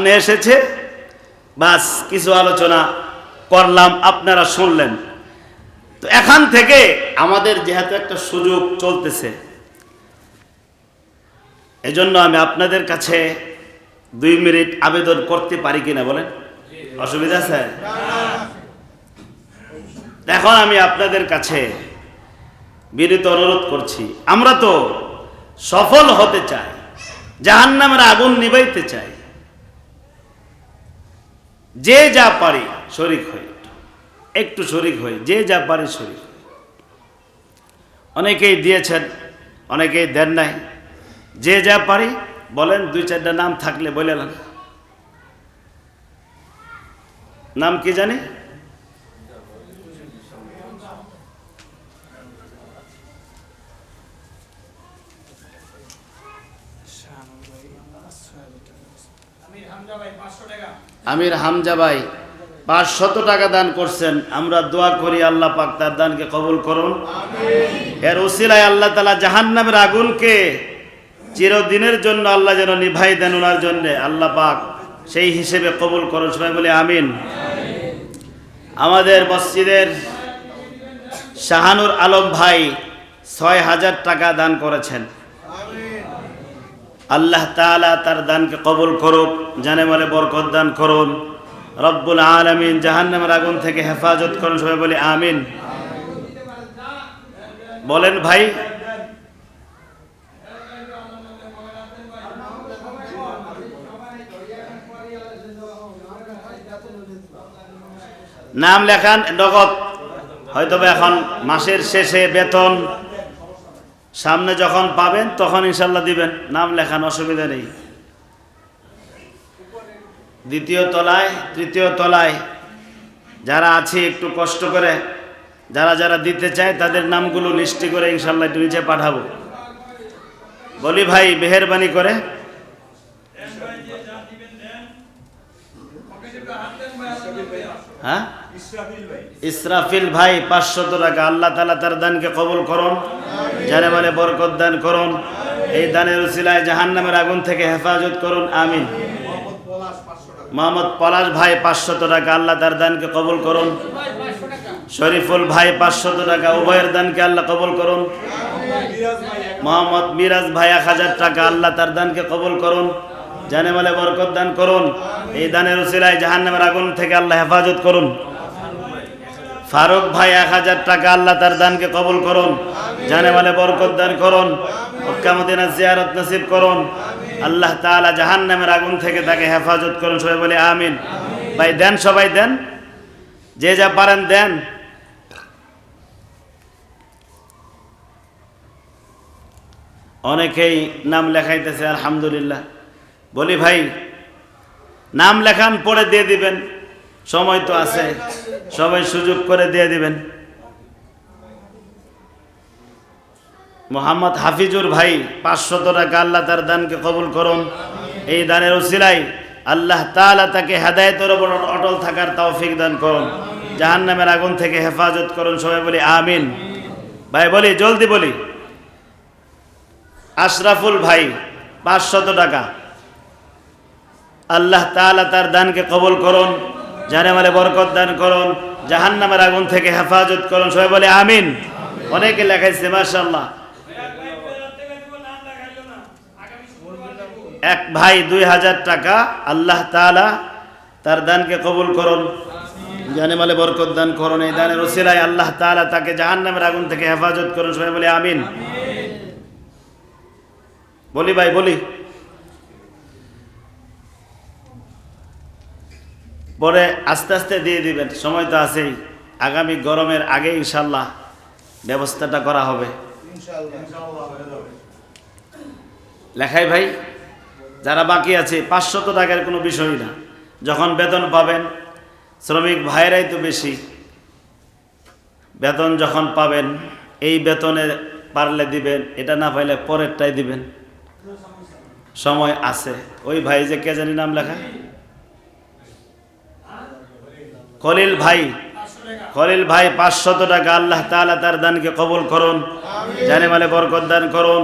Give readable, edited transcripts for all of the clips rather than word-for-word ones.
সামনে এসেছে, বাস কিছু আলোচনা করলাম, আপনারা শুনলেন। তো এখান থেকে আমাদের যেহেতু একটা সুযোগ চলতেছে, এজন্য আমি আপনাদের কাছে 2 মিনিট আবেদন করতে পারি কিনা বলেন? অসুবিধা আছে? এখন আমি আপনাদের কাছে বিনীত অনুরোধ করছি, আমরা তো সফল হতে চাই, জাহান্নামের আগুন নিভাইতে চাই। যে যা পারি শরীক হই, একটু শরীক হই, যে যা পারি শরীক হই। অনেকেই দিয়েছেন, অনেকেই দেন নাই। যে যা পারি বলেন, 2-4টা নাম থাকলে বলে নেন। নাম কি জানি? আমির হামজা ভাই 500 টাকা দান করছেন। আমরা দোয়া করি আল্লাহ পাক তার দানকে কবুল করুন। এর উসিলায় আল্লাহ তাআলা জাহান্নামের আগুনকে চিরদিনের জন্য আল্লাহ যেন নিভাই দেন ওনার জন্য, আল্লাহ পাক সেই হিসেবে কবুল করুন। সবাই বলি আমিন। আমাদের মসজিদের শাহানুর আলম ভাই 6000 টাকা দান করেছেন। আল্লাহ তাআলা তার দানকে কবুল করুক, জানে মালে বরকত দান করুন। রব্বুল আলামিন জাহান্নামের আগুন থেকে হেফাজত করুন। সবাই বলি আমিন। বলেন ভাই, নাম লেখান নগদ, হয়তো এখন মাসের শেষে বেতন সামনে যখন পাবেন তখন ইনশাল্লাহ দিবেন। নাম লেখান, অসুবিধা নেই। 2য় তলায় 3য় তলায় যারা আছে একটু কষ্ট করে, যারা যারা দিতে চায় তাদের নামগুলো লিস্টি করে ইনশাল্লাহ একটু নিচে পাঠাবো। বলি ভাই মেহেরবানি করে, হ্যাঁ ইসরাফিল ভাই 500 টাকা। আল্লাহ তাআলা তার দানকে কবুল করুন, জানে মানে বরকত দান করুন। এই দানের উসিলায় জাহান্নামের আগুন থেকে হেফাজত করুন, আমিন। মোহাম্মদ পলাশ ভাই 500 টাকা। আল্লাহ তার দানকে কবুল করুন। শরীফুল ভাই 500 টাকা। উভয়ের দানকে আল্লাহ কবুল করুন। মোহাম্মদ মিরাজ ভাই 1000 টাকা। আল্লাহ তার দানকে কবুল করুন, জানে মানে বরকত দান করুন। এই দানের উসিলায় জাহান্নামের আগুন থেকে আল্লাহ হেফাজত করুন। ফারুক ভাই 1000 টাকা। আল্লাহ তার দানকে কবুল করুন, জানে মানে বরকত দান করুন। মক্কা মদিনা জিয়ারত নসিব করুন। আল্লাহ তাআলা জাহান্নামের আগুন থেকে তাকে হেফাজত করুন। সবাই বলে আমিন। ভাই দেন, সবাই দেন, যে যা পারেন দেন। অনেকেই নাম লেখাইতেছে, আলহামদুলিল্লাহ। বলি ভাই নাম লেখান, পরে দিয়ে দিবেন, সময় তো আছে, সবাই সুযোগ করে দিয়ে দিবেন। মোহাম্মদ হাফিজুর ভাই 500 টাকা। আল্লাহ তার দানকে কবুল করুন। এই দানের উসিলায় আল্লাহ তাআলা তাকে হেদায়েতের উপর অটল থাকার তৌফিক দান করুন, জাহান্নামের আগুন থেকে হেফাজত করুন। সবাই বলি আমিন। ভাই বলি, জলদি বলি। আশরাফুল ভাই 500 টাকা। আল্লাহ তাআলা তার দানকে কবুল করুন, জানে মানে বরকত দান করুন, জাহান্নামের আগুন থেকে হেফাজত করুন। সবাই বলে আমিন। অনেকে লেখাইছে, মাশাআল্লাহ। এক ভাই 2000 টাকা। আল্লাহ তাআলা তার দানকে কবুল করুন, জানে মানে বরকত দান করুন। এই দানের উসিলায় আল্লাহ তাআলা তাকে জাহান্নামের আগুন থেকে হেফাজত করুন। সবাই বলে আমিন। বলি ভাই বলি, পরে আস্তে আস্তে দিয়ে দিবেন, সময় তো আছেই। আগামী গরমের আগে ইনশাল্লাহ ব্যবস্থাটা করা হবে। লেখাই ভাই যারা বাকি আছে 500 টাকার কোনো বিষয় না। যখন বেতন পাবেন, শ্রমিক ভাইরাই তো বেশি বেতন যখন পাবেন, এই বেতনে পারলে দিবেন, এটা না পাইলে পরেরটাই দিবেন, সময় আছে। ওই ভাই যে কে জানি নাম লেখা, খলিল ভাই 500 টাকা। আল্লাহ তাআলা তার দানকে কবুল করুন, জানে মালে বরকত দান করুন।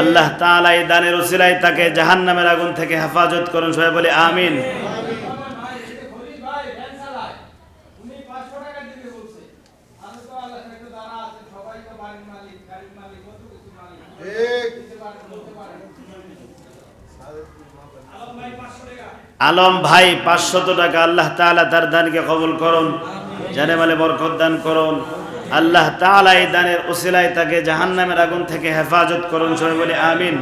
আল্লাহ তাআলা এই দানের উসিলায় তাকে জাহান্নামের আগুন থেকে হেফাজত করুন। সবাই বলি আমিন। আলম ভাই 500 টাকা, আল্লাহ তাআলা তার দানকে কবুল করুন, জানে মালে বরকত দান করুন। আল্লাহ তাআলা এই দানের উসিলায় তাকে জাহান্নামের আগুন থেকে হেফাজত করুন। সবাই বলি আমিন।